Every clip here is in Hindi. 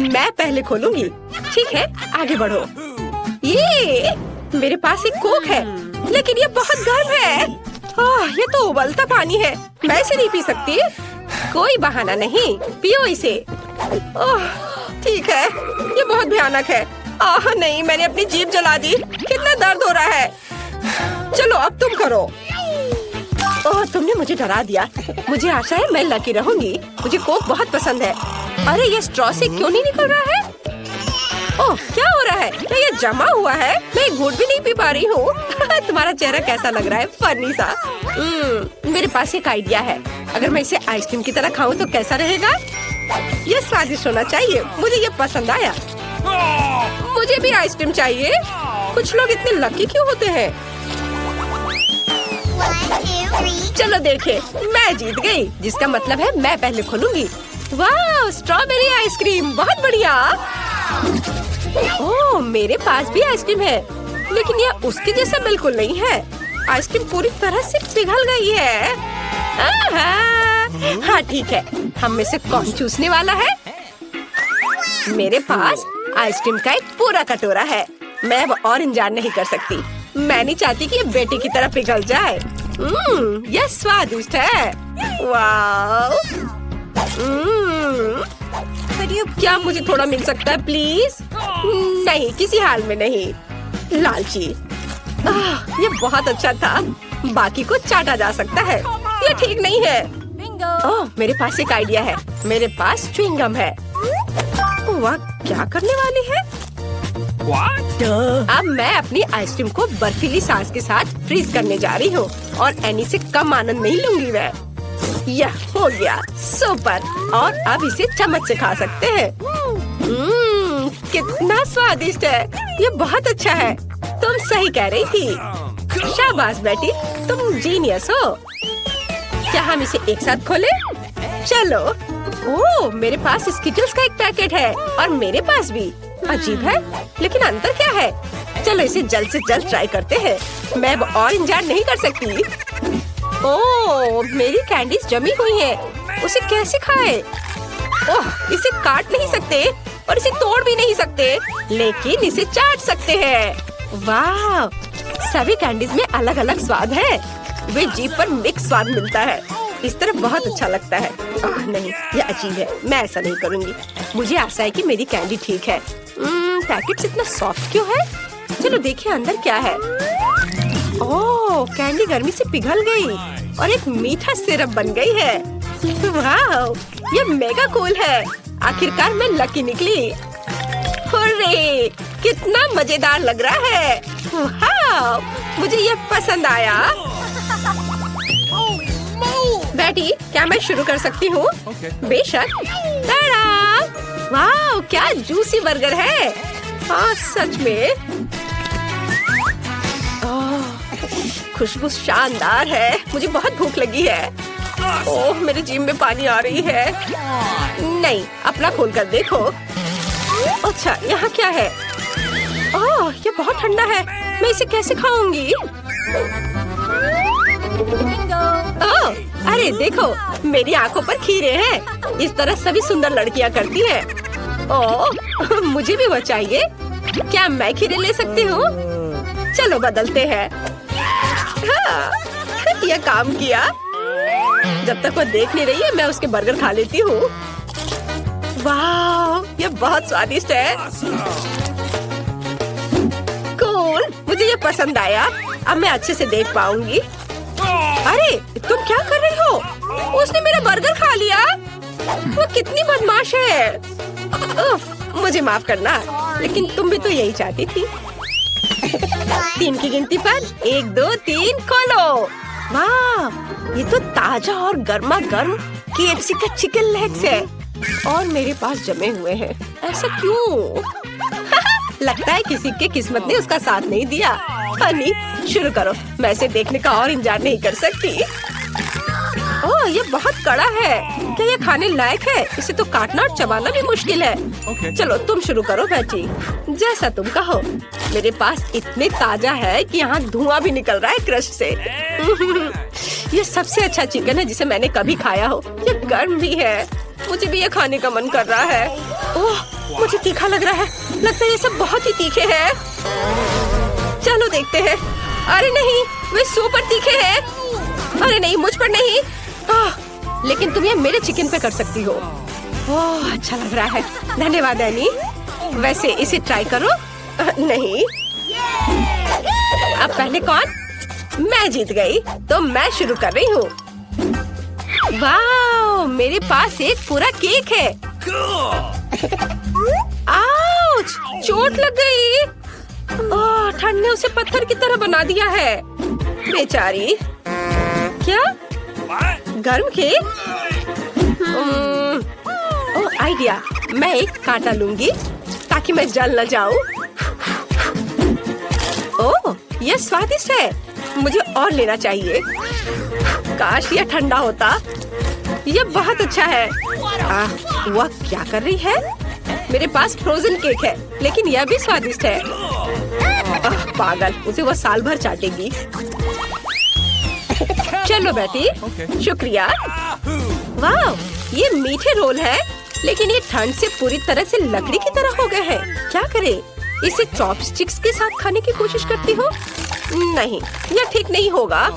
मैं पहले खोलूंगी। ठीक है, आगे बढ़ो। ये मेरे पास एक कोक है, लेकिन ये बहुत गर्म है। ये तो उबलता पानी है, मैं इसे नहीं पी सकती। कोई बहाना नहीं, पियो इसे। ठीक है, ये बहुत भयानक है। नहीं, मैंने अपनी जीभ जला दी। कितना दर्द हो रहा है। चलो अब तुम करो। तुमने मुझे डरा दिया। मुझे आशा है मैं लकी रहूंगी। मुझे कोक बहुत पसंद है। अरे ये स्ट्रॉ से क्यों नहीं निकल रहा है? क्या हो रहा है? क्या ये जमा हुआ है? मैं एक घूंट भी नहीं पी पा रही हूँ। तुम्हारा चेहरा कैसा लग रहा है? फनी सा। मेरे पास एक आइडिया है। अगर मैं इसे आइसक्रीम की तरह खाऊं तो कैसा रहेगा? ये स्वादिष्ट होना चाहिए। मुझे ये पसंद आया। मुझे भी आइसक्रीम चाहिए। कुछ लोग इतने लकी क्यों होते हैं? चलो देखे, मैं जीत गई, जिसका मतलब है मैं पहले खोलूंगी। वाह, स्ट्रॉबेरी आइसक्रीम, बहुत बढ़िया। मेरे पास भी आइसक्रीम है, लेकिन यह उसके जैसा बिल्कुल नहीं है। आइसक्रीम पूरी तरह से पिघल गई है। हाँ ठीक है, हम में से कौन चूसने वाला है? मेरे पास आइसक्रीम का एक पूरा कटोरा है। मैं अब और इंतजार नहीं कर सकती। मैं नहीं चाहती कि ये बेटे की तरह पिघल जाए। यह स्वादिष्ट है। वाह। क्या मुझे थोड़ा मिल सकता है प्लीज? नहीं, किसी हाल में नहीं। लालची। ये बहुत अच्छा था। बाकी को चाटा जा सकता है। ये ठीक नहीं है। मेरे पास एक आइडिया है। मेरे पास च्युइंगम है। वाह, क्या करने वाली है? अब मैं अपनी आइसक्रीम को बर्फीली सांस के साथ फ्रीज करने जा रही हूँ और एनी से कम आनंद नहीं लूंगी मैं। यह हो गया, सुपर। और अब इसे चम्मच से खा सकते हैं। कितना स्वादिष्ट है। ये बहुत अच्छा है। तुम सही कह रही थी। शाबाश बेटी, तुम जीनियस हो। क्या हम इसे एक साथ खोलें? चलो। मेरे पास स्किटल्स का एक पैकेट है और मेरे पास भी। अजीब है, लेकिन अंतर क्या है? चलो इसे जल्द से जल्द ट्राई करते हैं। मैं अब और इंतजार नहीं कर सकती। मेरी कैंडीज जमी हुई हैं। उसे कैसे खाए? इसे काट नहीं सकते और इसे तोड़ भी नहीं सकते, लेकिन इसे चाट सकते हैं। वाह, सभी कैंडीज में अलग अलग स्वाद है। वे जीभ पर मिक्स स्वाद मिलता है। इस तरह बहुत अच्छा लगता है। नहीं, ये अजीब है। मैं ऐसा नहीं करूँगी। मुझे आशा है कि मेरी कैंडी ठीक है। पैकेट इतना सॉफ्ट क्यों है? चलो देखिए अंदर क्या है। कैंडी गर्मी से पिघल गई और एक मीठा सिरप बन गई है। वाह, ये मेगा कूल है। आखिरकार मैं लकी निकली। हुर्रे, कितना मजेदार लग रहा है। वाह, मुझे ये पसंद आया। बेटी, क्या मैं शुरू कर सकती हूँ? बेशक। वाह, क्या जूसी बर्गर है। सच में। खुशबू शानदार है। मुझे बहुत भूख लगी है। मेरे जीभ में पानी आ रही है। नहीं, अपना खोल कर देखो। अच्छा, यहाँ क्या है? ये बहुत ठंडा है। मैं इसे कैसे खाऊंगी? अरे देखो, मेरी आंखों पर खीरे हैं। इस तरह सभी सुंदर लड़कियां करती हैं। मुझे भी वो चाहिए। क्या मैं खीरे ले सकती हूँ? चलो बदलते हैं। यह काम किया। जब तक वो देख नहीं रही है, मैं उसके बर्गर खा लेती हूँ। वाह, यह बहुत स्वादिष्ट है। कूल, मुझे ये पसंद आया। अब मैं अच्छे से देख पाऊंगी। अरे, तुम क्या कर रही हो? उसने मेरा बर्गर खा लिया। वो कितनी बदमाश है। मुझे माफ करना, लेकिन तुम भी तो यही चाहती थी। 3 की गिनती पर 1, 2, 3 खोलो। वाह, ये तो ताजा और गर्मा गर्म KFC का चिकन लेग्स है और मेरे पास जमे हुए हैं। ऐसा क्यों? लगता है किसी के किस्मत ने उसका साथ नहीं दिया। हनी, शुरू करो। मैं इसे देखने का और इंतजार नहीं कर सकती। ये बहुत कड़ा है। क्या ये खाने लायक है? इसे तो काटना और चबाना भी मुश्किल है। चलो तुम शुरू करो बेटी, जैसा तुम कहो। मेरे पास इतने ताजा है कि यहाँ धुआं भी निकल रहा है क्रश से। ये सबसे अच्छा चिकन है जिसे मैंने कभी खाया हो। ये गर्म भी है। मुझे भी ये खाने का मन कर रहा है। ओह, मुझे तीखा लग रहा है। लगता है ये सब बहुत ही तीखे हैं। चलो देखते हैं। अरे नहीं, वे सुपर तीखे हैं। अरे नहीं, मुझ पर नहीं। लेकिन तुम ये मेरे चिकन पे कर सकती हो। ओह, अच्छा लग रहा है। धन्यवाद एनी। वैसे इसे ट्राई करो। नहीं, अब पहले कौन? मैं जीत गई, तो मैं शुरू कर रही हूँ। वाह, मेरे पास एक पूरा केक है। आउच, चोट लग गई। ओह, ठंड ने उसे पत्थर की तरह बना दिया है। बेचारी। क्या? गर्म केक? ओह, आइडिया। मैं एक कांटा लूंगी ताकि मैं जल न जाऊं। ओह, यह स्वादिष्ट है। मुझे और लेना चाहिए। काश यह ठंडा होता। यह बहुत अच्छा है। वह क्या कर रही है? मेरे पास फ्रोजन केक है, लेकिन यह भी स्वादिष्ट है। पागल, उसे वह साल भर चाटेगी। चलो बेटी, शुक्रिया। वाह, ये मीठे रोल है, लेकिन ये ठंड से पूरी तरह से लकड़ी की तरह हो गए हैं। क्या करे? इसे चॉपस्टिक्स के साथ खाने की कोशिश करती हो? नहीं, यह ठीक नहीं होगा।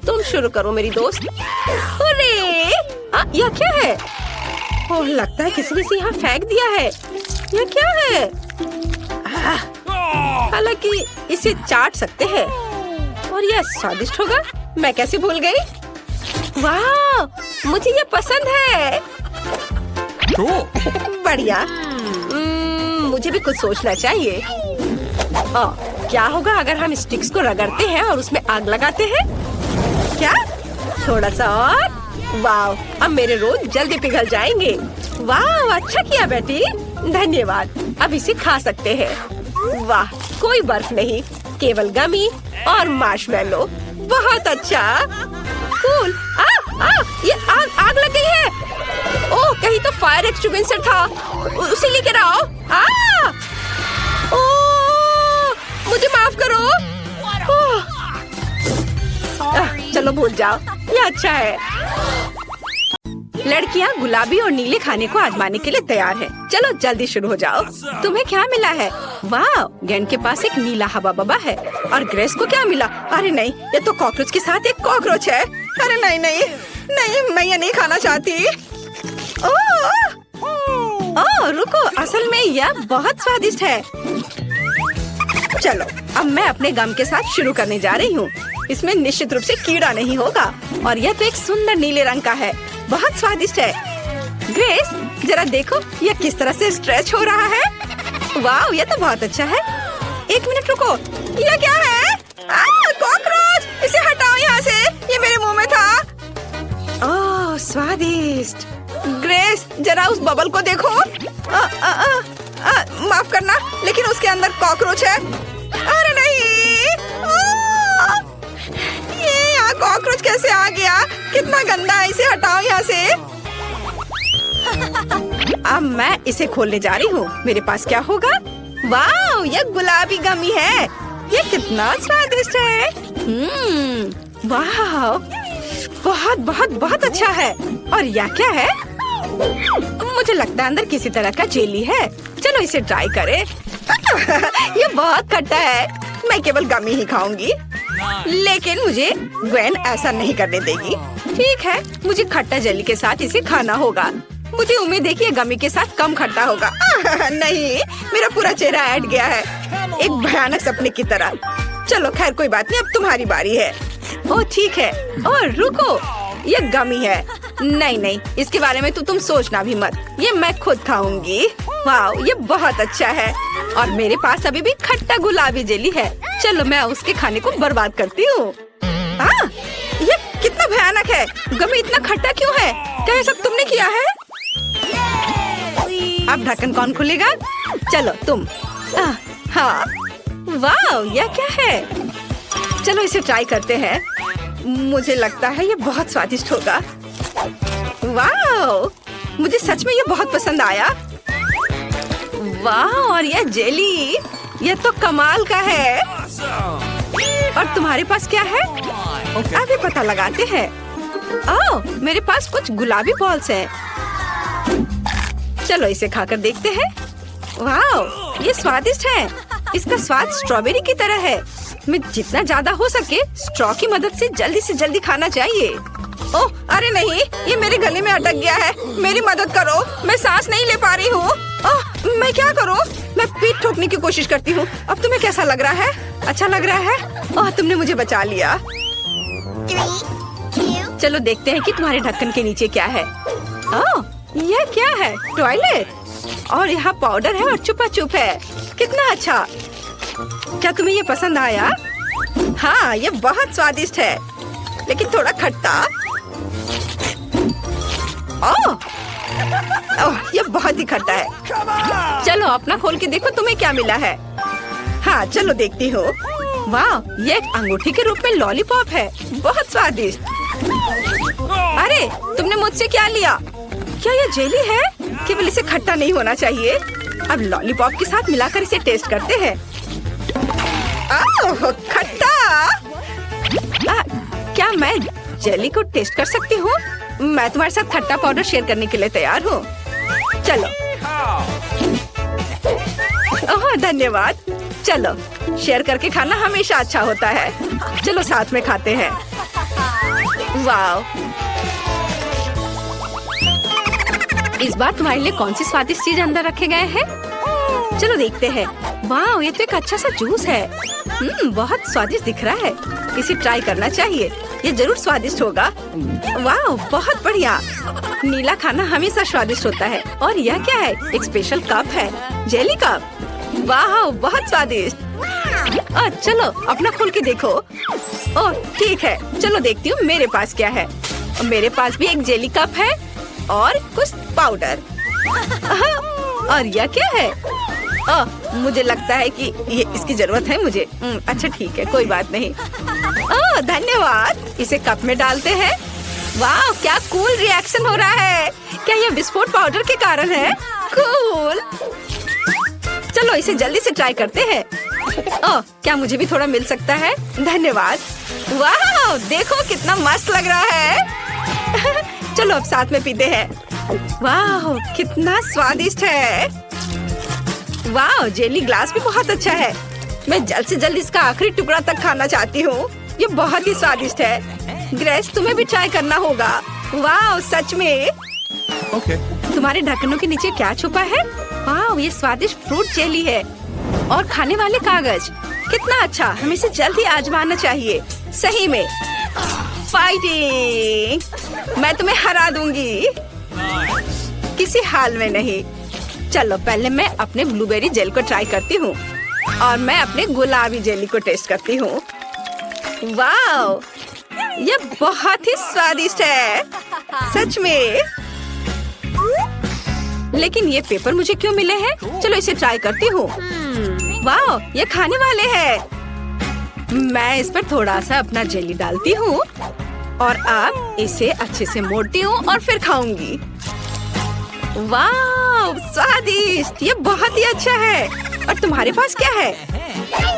तुम शुरू करो मेरी दोस्त। अरे, यह क्या है? ओह, लगता है किसी ने इसे यहाँ फेंक दिया है। यह क्या है? हालांकि इसे चाट सकते हैं और यह स्वादिष्ट होगा। मैं कैसे भूल गई? वाह, मुझे यह पसंद है। बढ़िया। मुझे भी कुछ सोचना चाहिए। क्या होगा अगर हम स्टिक्स को रगड़ते हैं और उसमें आग लगाते हैं? क्या? थोड़ा सा और। वाह, अब मेरे रोल जल्दी पिघल जाएंगे। वाह, अच्छा किया बेटी। धन्यवाद। अब इसे खा सकते हैं। वाह, कोई बर्फ नहीं, केवल गमी और मार्शमेलो। बहुत अच्छा। कूल। ये आग लग गई है। ओह, कहीं तो फायर एक्सटिंग्विशर था। उसे लेकर आओ। मुझे माफ करो। चलो भूल जाओ, ये अच्छा है। लड़कियाँ गुलाबी और नीले खाने को आजमाने के लिए तैयार हैं। चलो जल्दी शुरू हो जाओ। तुम्हें क्या मिला है? वाह, गेन के पास एक नीला हवा बबा है। और ग्रेस को क्या मिला? अरे नहीं, ये तो कॉकरोच के साथ एक कॉकरोच है। अरे नहीं नहीं नहीं, मैं ये नहीं खाना चाहती। ओह, रुको, असल में यह बहुत स्वादिष्ट है। चलो, अब मैं अपने गम के साथ शुरू करने जा रही हूँ। इसमें निश्चित रूप से कीड़ा नहीं होगा और यह तो एक सुंदर नीले रंग का है। बहुत स्वादिष्ट है। ग्रेस, जरा देखो यह किस तरह से स्ट्रेच हो रहा है। वाह, यह तो बहुत अच्छा है। एक मिनट रुको, यह क्या है? कॉकरोच, इसे हटाओ यहाँ से, ये मेरे मुंह में था। ओह, स्वादिष्ट। ग्रेस, जरा उस बबल को देखो। माफ करना, लेकिन उसके अंदर कॉकरोच है। अरे नहीं, ये यहाँ कॉकरोच कैसे आ गया? कितना गंदा है, इसे हटाओ यहाँ से। अब मैं इसे खोलने जा रही हूँ। मेरे पास क्या होगा? वाह, यह गुलाबी गमी है। यह कितना स्वादिष्ट है। वाह, बहुत बहुत बहुत अच्छा है। और यह क्या है? मुझे लगता है अंदर किसी तरह का जेली है। चलो इसे ट्राई करें। ये बहुत खट्टा है। मैं केवल गमी ही खाऊंगी, लेकिन मुझे ग्वेन ऐसा नहीं करने देगी। ठीक है, मुझे खट्टा जेली के साथ इसे खाना होगा। मुझे उम्मीद है कि ये गमी के साथ कम खट्टा होगा। नहीं, मेरा पूरा चेहरा ऐड गया है, एक भयानक सपने की तरह। चलो खैर, कोई बात नहीं, अब तुम्हारी बारी है। ओह ठीक है। और रुको, ये गमी है। नहीं नहीं, इसके बारे में तो तुम सोचना भी मत। ये मैं खुद खाऊंगी। वाह, ये बहुत अच्छा है। और मेरे पास अभी भी खट्टा गुलाबी जेली है। चलो मैं उसके खाने को बर्बाद करती हूँ। ये कितना भयानक है। गमी इतना खट्टा क्यों है? क्या ये सब तुमने किया है? अब ढक्कन कौन खुलेगा? चलो तुम। हाँ, वाह, यह क्या है? चलो इसे ट्राई करते हैं। मुझे लगता है ये बहुत स्वादिष्ट होगा। वाह, मुझे सच में ये बहुत पसंद आया। वाह, और यह जेली, यह तो कमाल का है। और तुम्हारे पास क्या है? अभी पता लगाते हैं। ओह, मेरे पास कुछ गुलाबी बॉल्स हैं। चलो इसे खाकर देखते हैं। वाह, ये स्वादिष्ट है। इसका स्वाद स्ट्रॉबेरी की तरह है। मैं जितना ज्यादा हो सके स्ट्रॉ की मदद से जल्दी खाना चाहिए। ओह, अरे नहीं, ये मेरे गले में अटक गया है। मेरी मदद करो, मैं सांस नहीं ले पा रही हूँ। ओह, मैं क्या करूँ? मैं पीठ ठोकने की कोशिश करती हूँ। अब तुम्हें कैसा लग रहा है? अच्छा लग रहा है? ओह, तुमने मुझे बचा लिया। 3, 2, चलो देखते हैं कि तुम्हारे ढक्कन के नीचे क्या है। ओह, यह क्या है? टॉयलेट। और यहाँ पाउडर है और चुपा चुप है। कितना अच्छा। क्या तुम्हें ये पसंद आया? हाँ, ये बहुत स्वादिष्ट है, लेकिन थोड़ा खट्टा। ओह, ये बहुत ही खट्टा है। चलो अपना खोल के देखो तुम्हें क्या मिला है। हाँ, चलो देखती हूँ। वाह, ये एक अंगूठी के रूप में लॉलीपॉप है। बहुत स्वादिष्ट। अरे, तुमने मुझसे क्या लिया? क्या ये जेली है? केवल इसे खट्टा नहीं होना चाहिए। अब लॉलीपॉप के साथ मिलाकर इसे टेस्ट करते हैं। ओह, खट्टा। क्या मैं जेली को टेस्ट कर सकती हूँ? मैं तुम्हारे साथ खट्टा पाउडर शेयर करने के लिए तैयार हूँ। चलो। ओह, धन्यवाद। चलो, शेयर करके खाना हमेशा अच्छा होता है। चलो साथ में खाते हैं। वाह, इस बार तुम्हारे लिए कौन सी स्वादिष्ट चीज अंदर रखे गए हैं? चलो देखते हैं। वाह, ये तो एक अच्छा सा जूस है। बहुत स्वादिष्ट दिख रहा है। इसे ट्राई करना चाहिए। ये जरूर स्वादिष्ट होगा। वाह, बहुत बढ़िया। नीला खाना हमेशा स्वादिष्ट होता है। और यह क्या है? एक स्पेशल कप है, जेली कप। वाह, बहुत स्वादिष्ट। चलो अपना खोल के देखो। ओह, ठीक है, चलो देखती हूँ मेरे पास क्या है। मेरे पास भी एक जेली कप है और कुछ पाउडर। और यह क्या है? मुझे लगता है कि ये इसकी जरूरत है मुझे। अच्छा ठीक है, कोई बात नहीं। धन्यवाद। इसे कप में डालते हैं। वाह, क्या कूल रिएक्शन हो रहा है। क्या ये विस्फोट पाउडर के कारण है? कूल। चलो इसे जल्दी से ट्राई करते हैं। क्या मुझे भी थोड़ा मिल सकता है? धन्यवाद। वाह, देखो कितना मस्त लग रहा है। चलो अब साथ में पीते हैं। वाह, कितना स्वादिष्ट है। वाह, जेली ग्लास भी बहुत अच्छा है। मैं जल्द से जल्द इसका आखिरी टुकड़ा तक खाना चाहती हूँ। ये बहुत ही स्वादिष्ट है। ग्रेस, तुम्हें भी ट्राई करना होगा। वाह, सच में। Okay. तुम्हारे ढक्कनों के नीचे क्या छुपा है? वाह, ये स्वादिष्ट फ्रूट जेली है और खाने वाले कागज। कितना अच्छा, हमें इसे जल्द ही आजमाना चाहिए। सही में। फाइटिंग। मैं तुम्हें हरा दूंगी। किसी हाल में नहीं। चलो पहले मैं अपने ब्लूबेरी जेल को ट्राई करती हूँ और मैं अपने गुलाबी जेली को टेस्ट करती हूँ। वाह, ये बहुत ही स्वादिष्ट है। सच में। लेकिन ये पेपर मुझे क्यों मिले हैं? चलो इसे ट्राई करती हूँ। वाह, ये खाने वाले हैं। मैं इस पर थोड़ा सा अपना जेली डालती हूँ और अब इसे अच्छे से मोड़ती हूँ और फिर खाऊंगी। वाह, स्वादिष्ट। ये बहुत ही अच्छा है। और तुम्हारे पास क्या है?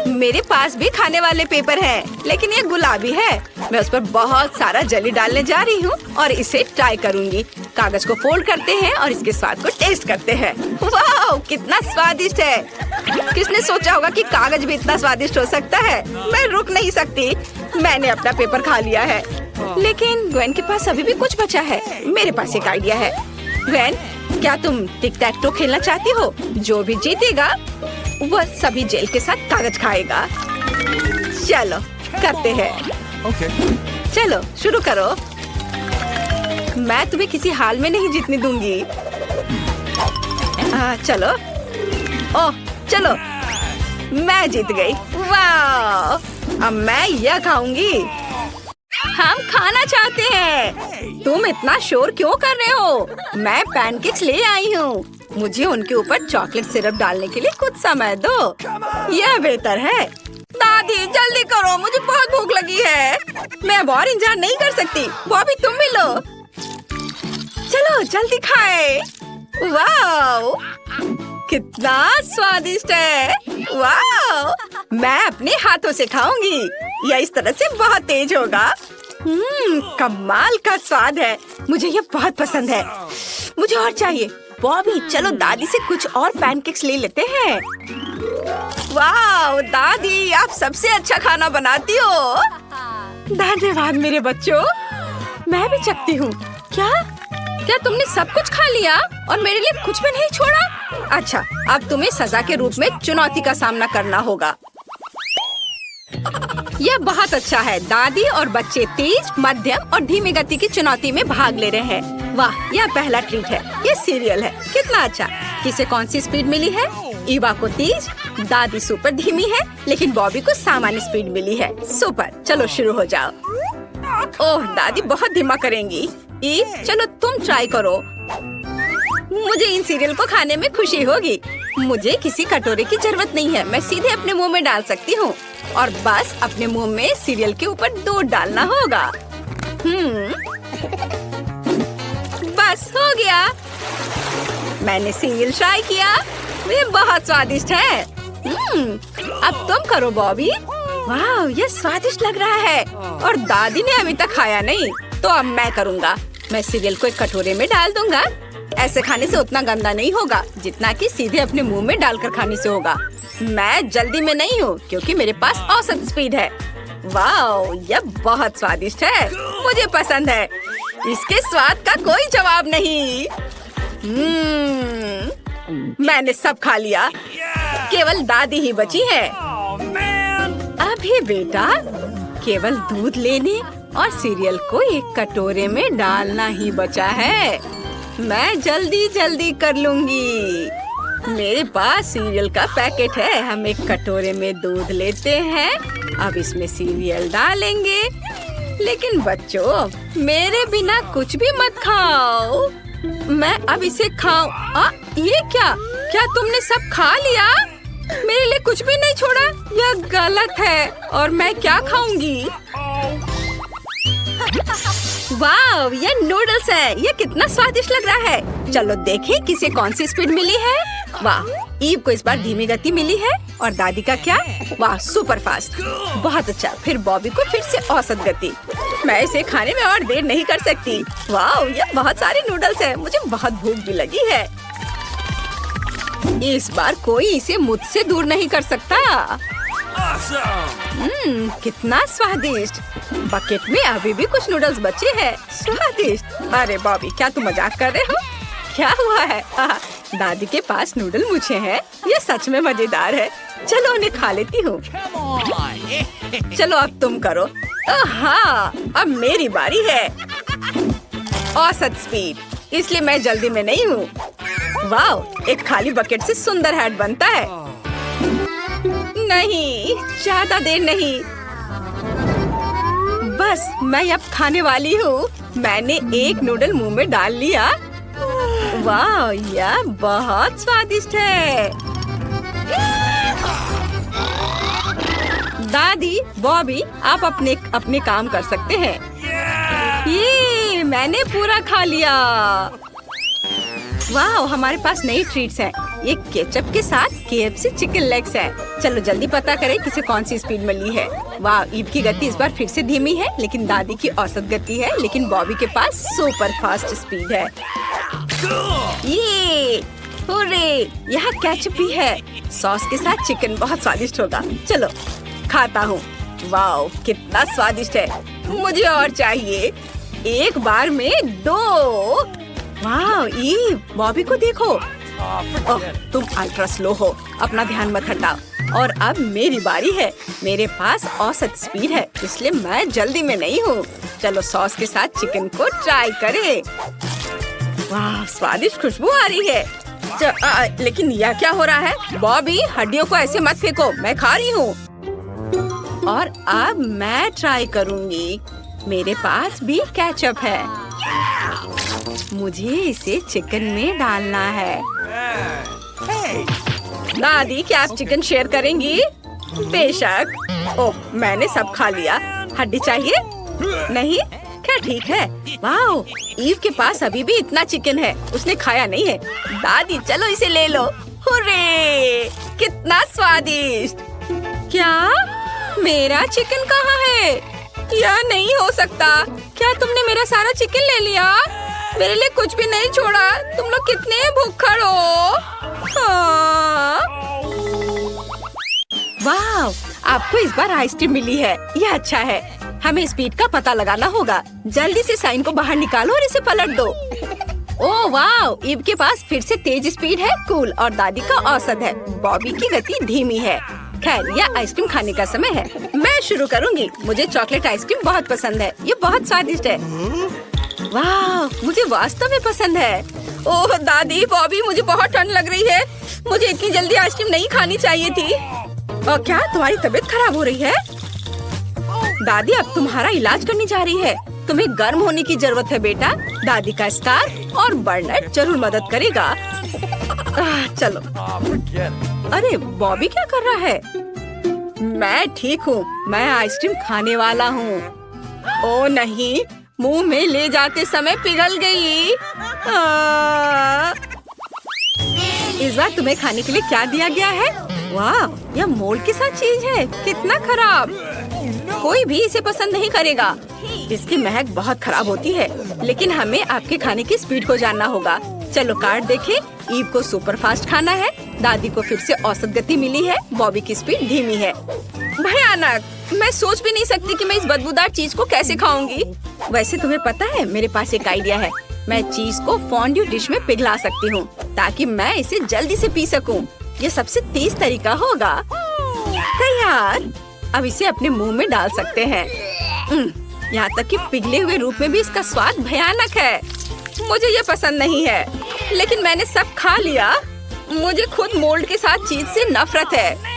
मेरे पास भी खाने वाले पेपर है, लेकिन ये गुलाबी है। मैं उस पर बहुत सारा जेली डालने जा रही हूँ और इसे ट्राई करूँगी। कागज को फोल्ड करते हैं और इसके स्वाद को टेस्ट करते हैं। वाह, कितना स्वादिष्ट है। किसने सोचा होगा कि कागज भी इतना स्वादिष्ट हो सकता है? मैं रुक नहीं सकती। मैंने अपना पेपर खा लिया है, लेकिन ग्वेन के पास अभी भी कुछ बचा है। मेरे पास एक आइडिया है। ग्वेन, क्या तुम टिक टैक टो खेलना चाहती हो? जो भी जीतेगा वह सभी जेल के साथ कागज खाएगा। चलो करते हैं। Okay. चलो शुरू करो। मैं तुम्हें किसी हाल में नहीं जीतने दूंगी। चलो। ओह, चलो, मैं जीत गई। वाह, अब मैं यह खाऊंगी। हम खाना चाहते हैं। तुम इतना शोर क्यों कर रहे हो? मैं पैनकेक्स ले आई हूँ। मुझे उनके ऊपर चॉकलेट सिरप डालने के लिए कुछ समय दो। यह बेहतर है। दादी जल्दी करो, मुझे बहुत भूख लगी है। मैं अब और इंतजार नहीं कर सकती। बॉबी तुम भी लो। चलो जल्दी खाए। वाह, कितना स्वादिष्ट है। वाह, मैं अपने हाथों से खाऊंगी। यह इस तरह से बहुत तेज होगा। कमाल का स्वाद है। मुझे ये बहुत पसंद है। मुझे और चाहिए। बॉबी, चलो दादी से कुछ और पैनकेक्स ले लेते हैं। वाह दादी, आप सबसे अच्छा खाना बनाती हो। धन्यवाद मेरे बच्चों। मैं भी चखती हूँ। क्या तुमने सब कुछ खा लिया और मेरे लिए कुछ भी नहीं छोड़ा? अच्छा, अब तुम्हें सजा के रूप में चुनौती का सामना करना होगा। यह बहुत अच्छा है। दादी और बच्चे तेज, मध्यम और धीमी गति की चुनौती में भाग ले रहे हैं। वाह, यह पहला ट्रीट है। यह सीरियल है। कितना अच्छा। किसे कौन सी स्पीड मिली है? ईवा को तेज, दादी सुपर धीमी है, लेकिन बॉबी को सामान्य स्पीड मिली है। सुपर। चलो शुरू हो जाओ। ओह, दादी बहुत धीमा करेंगी। ईव, चलो तुम ट्राई करो। मुझे इन सीरियल को खाने में खुशी होगी। मुझे किसी कटोरे की जरूरत नहीं है। मैं सीधे अपने मुंह में डाल सकती हूँ और बस अपने मुंह में सीरियल के ऊपर दूध डालना होगा। बस हो गया। मैंने सीरियल ट्राई किया। ये बहुत स्वादिष्ट है। अब तुम करो बॉबी। वाह, ये स्वादिष्ट लग रहा है और दादी ने अभी तक खाया नहीं, तो अब मैं करूँगा। मैं सीरियल को एक कटोरे में डाल दूंगा। ऐसे खाने से उतना गंदा नहीं होगा जितना कि सीधे अपने मुंह में डालकर खाने से होगा। मैं जल्दी में नहीं हूँ क्योंकि मेरे पास औसत स्पीड है। वाह, यह बहुत स्वादिष्ट है। मुझे पसंद है। इसके स्वाद का कोई जवाब नहीं। मैंने सब खा लिया। केवल दादी ही बची है। अभी बेटा, केवल दूध लेने और सीरियल को एक कटोरे में डालना ही बचा है। मैं जल्दी कर लूंगी। मेरे पास सीरियल का पैकेट है। हम एक कटोरे में दूध लेते हैं। अब इसमें सीरियल डालेंगे। लेकिन बच्चों, मेरे बिना कुछ भी मत खाओ। मैं अब इसे खाऊं? ये क्या तुमने सब खा लिया? मेरे लिए कुछ भी नहीं छोड़ा? यह गलत है और मैं क्या खाऊंगी? वाह, ये नूडल्स है। ये कितना स्वादिष्ट लग रहा है। चलो देखें किसे कौन सी स्पीड मिली है। वाह, ईव को इस बार धीमी गति मिली है और दादी का क्या? वाह, सुपर फास्ट। बहुत अच्छा। फिर बॉबी को फिर से औसत गति। मैं इसे खाने में और देर नहीं कर सकती। वाह, ये बहुत सारे नूडल्स है। मुझे बहुत भूख भी लगी है। इस बार कोई इसे मुझसे दूर नहीं कर सकता। कितना स्वादिष्ट। बकेट में अभी भी कुछ नूडल्स बचे हैं। स्वादिष्ट। अरे बॉबी, क्या तुम मजाक कर रहे हो? क्या हुआ है? दादी के पास नूडल मुझे हैं। ये सच में मजेदार है। चलो उन्हें खा लेती हूँ। चलो अब तुम करो। हाँ, अब मेरी बारी है। औसत स्पीड, इसलिए मैं जल्दी में नहीं हूँ। वाह, एक खाली बकेट से सुंदर हैट बनता है। नहीं, ज्यादा देर नहीं। बस मैं अब खाने वाली हूँ। मैंने एक नूडल मुंह में डाल लिया। वाह, यह बहुत स्वादिष्ट है। दादी, बॉबी, आप अपने काम कर सकते हैं। ये मैंने पूरा खा लिया। वाह, हमारे पास नई ट्रीट्स हैं। ये केचप के साथ KFC चिकन लेग्स है। चलो जल्दी पता करें किसे कौन सी स्पीड मिली है। वाह, ईव की गति इस बार फिर से धीमी है, लेकिन दादी की औसत गति है। लेकिन बॉबी के पास सुपर फास्ट स्पीड है। ये हुर्रे, यहाँ केचप भी है। सॉस के साथ चिकन बहुत स्वादिष्ट होगा। चलो खाता हूँ। वाह, कितना स्वादिष्ट है। मुझे और चाहिए। एक बार में 2। वाह, ईव, बॉबी को देखो। ओह, तुम अल्ट्रा स्लो हो। अपना ध्यान मत हटाओ। और अब मेरी बारी है। मेरे पास औसत स्पीड है, इसलिए मैं जल्दी में नहीं हूँ। चलो सॉस के साथ चिकन को ट्राई करें। वाह, स्वादिष्ट खुशबू आ रही है। लेकिन यह क्या हो रहा है? बॉबी, हड्डियों को ऐसे मत फेंको। मैं खा रही हूँ। और अब मैं ट्राई करूँगी। मेरे पास भी केचप है। मुझे इसे चिकन में डालना है। दादी, क्या आप चिकन शेयर करेंगी? बेशक। ओह, मैंने सब खा लिया। हड्डी चाहिए? नहीं? क्या ठीक है। वाह, ईव के पास अभी भी इतना चिकन है। उसने खाया नहीं है। दादी, चलो इसे ले लो। हुर्रे, कितना स्वादिष्ट। क्या? मेरा चिकन कहाँ है? यह नहीं हो सकता। क्या तुमने मेरा सारा चिकन ले लिया? मेरे लिए कुछ भी नहीं छोड़ा। तुम लोग कितने भुक्खड़ हो। हाँ। वाह, आपको इस बार आइसक्रीम मिली है। यह अच्छा है। हमें स्पीड का पता लगाना होगा। जल्दी से साइन को बाहर निकालो और इसे पलट दो। ओह वाह, ईव के पास फिर से तेज स्पीड है। कूल और दादी का औसत है। बॉबी की गति धीमी है। खैर, यह आइसक्रीम खाने का समय है। मैं शुरू करूंगी। मुझे चॉकलेट आइसक्रीम बहुत पसंद है। ये बहुत स्वादिष्ट है। वाह, मुझे वास्तव में पसंद है। ओह दादी, बॉबी, मुझे बहुत ठंड लग रही है। मुझे इतनी जल्दी आइसक्रीम नहीं खानी चाहिए थी। और क्या तुम्हारी तबीयत खराब हो रही है? दादी अब तुम्हारा इलाज करने जा रही है। तुम्हें गर्म होने की जरूरत है बेटा। दादी का स्कार्फ और बर्नर जरूर मदद करेगा। चलो। अरे बॉबी क्या कर रहा है? मैं ठीक हूँ। मैं आइसक्रीम खाने वाला हूँ। ओ नहीं, मुंह में ले जाते समय पिघल गई। इस बार तुम्हें खाने के लिए क्या दिया गया है? वाह, यह मोल्ड के साथ चीज है। कितना खराब। कोई भी इसे पसंद नहीं करेगा। इसकी महक बहुत खराब होती है। लेकिन हमें आपके खाने की स्पीड को जानना होगा। चलो कार्ड देखें। ईव को सुपर फास्ट खाना है। दादी को फिर से औसत गति मिली है। बॉबी की स्पीड धीमी है। भयानक। मैं सोच भी नहीं सकती कि मैं इस बदबूदार चीज को कैसे खाऊंगी। वैसे तुम्हें पता है, मेरे पास एक आइडिया है। मैं चीज को फॉन्ड्यू डिश में पिघला सकती हूँ ताकि मैं इसे जल्दी से पी सकूं। ये सबसे तेज तरीका होगा। तैयार। अब इसे अपने मुंह में डाल सकते हैं। यहाँ तक कि पिघले हुए रूप में भी इसका स्वाद भयानक है। मुझे ये पसंद नहीं है, लेकिन मैंने सब खा लिया। मुझे खुद मोल्ड के साथ चीज से नफरत है।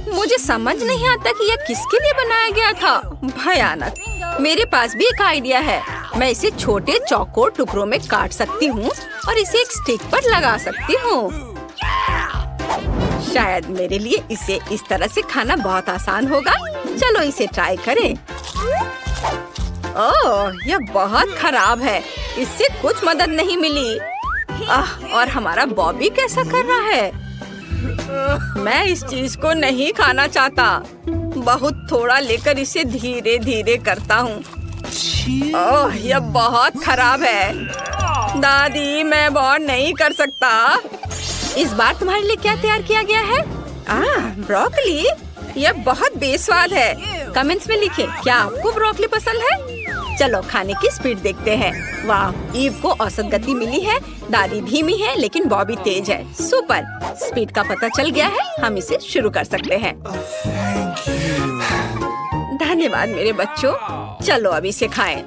मुझे समझ नहीं आता कि यह किसके लिए बनाया गया था। भयानक। मेरे पास भी एक आइडिया है। मैं इसे छोटे चौकोर टुकड़ों में काट सकती हूँ और इसे एक स्टिक पर लगा सकती हूँ। शायद मेरे लिए इसे इस तरह से खाना बहुत आसान होगा। चलो इसे ट्राई करें। ओह, यह बहुत खराब है। इससे कुछ मदद नहीं मिली। और हमारा बॉबी कैसा कर रहा है? मैं इस चीज को नहीं खाना चाहता। बहुत थोड़ा लेकर इसे धीरे धीरे करता हूँ। ओह, यह बहुत खराब है। दादी, मैं बहुत नहीं कर सकता। इस बार तुम्हारे लिए क्या तैयार किया गया है? ब्रोकली। यह बहुत बेस्वाद है। कमेंट्स में लिखें, क्या आपको ब्रोकली पसंद है? चलो खाने की स्पीड देखते हैं। वाह, ईव को औसत गति मिली है। दादी धीमी है लेकिन बॉबी तेज है। सुपर। स्पीड का पता चल गया है। हम इसे शुरू कर सकते हैं। धन्यवाद मेरे बच्चों। चलो अब इसे खाएं।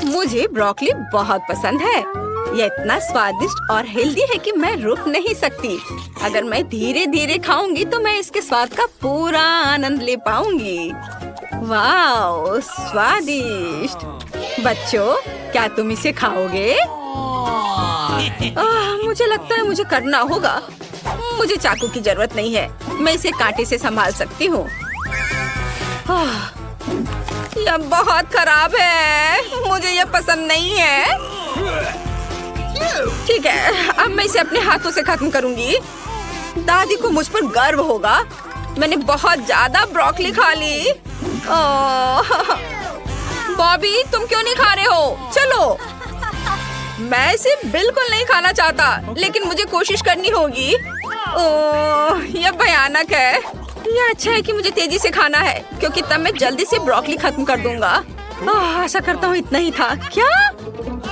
मुझे ब्रोकली बहुत पसंद है। यह इतना स्वादिष्ट और हेल्दी है कि मैं रुक नहीं सकती। अगर मैं धीरे धीरे खाऊंगी तो मैं इसके स्वाद का पूरा आनंद ले पाऊंगी। वाह, स्वादिष्ट। बच्चों, क्या तुम इसे खाओगे? मुझे लगता है मुझे करना होगा। मुझे चाकू की जरूरत नहीं है। मैं इसे कांटे से संभाल सकती हूँ। यह बहुत खराब है। मुझे यह पसंद नहीं है। ठीक है, अब मैं इसे अपने हाथों से खत्म करूंगी। दादी को मुझ पर गर्व होगा। मैंने बहुत ज्यादा ब्रोकली खा ली। बॉबी, तुम क्यों नहीं खा रहे हो? चलो। मैं इसे बिल्कुल नहीं खाना चाहता, लेकिन मुझे कोशिश करनी होगी। यह भयानक है। यह अच्छा है कि मुझे तेजी से खाना है, क्योंकि तब मैं जल्दी से ब्रोकली खत्म कर दूंगा। आशा करता हूँ इतना ही था। क्या?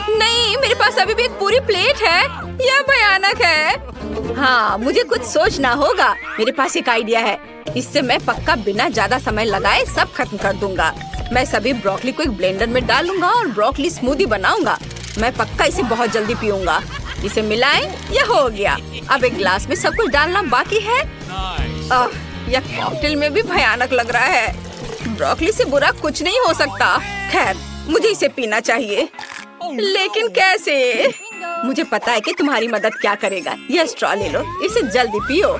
नहीं, मेरे पास अभी भी एक पूरी प्लेट है। यह भयानक है। हाँ, मुझे कुछ सोचना होगा। मेरे पास एक आइडिया है। इससे मैं पक्का बिना ज्यादा समय लगाए सब खत्म कर दूंगा। मैं सभी ब्रोकली को एक ब्लेंडर में डालूंगा और ब्रोकली स्मूदी बनाऊंगा। मैं पक्का इसे बहुत जल्दी पीऊंगा। इसे मिलाएं। यह हो गया। अब एक गिलास में सब कुछ डालना बाकी है। यह कॉकटेल में भी भयानक लग रहा है। ब्रोकली से बुरा कुछ नहीं हो सकता। खैर, मुझे इसे पीना चाहिए, लेकिन कैसे? मुझे पता है कि तुम्हारी मदद क्या करेगा। यह स्ट्रॉ ले लो, इसे जल्दी पियो।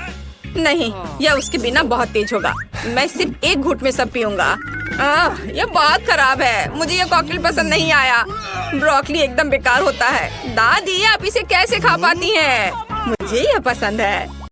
नहीं, यह उसके बिना बहुत तेज होगा। मैं सिर्फ एक घूंट में सब पीऊंगा। यह बहुत खराब है। मुझे यह कॉकटेल पसंद नहीं आया। ब्रोकली एकदम बेकार होता है। दादी, आप इसे कैसे खा पाती हैं? मुझे यह पसंद है।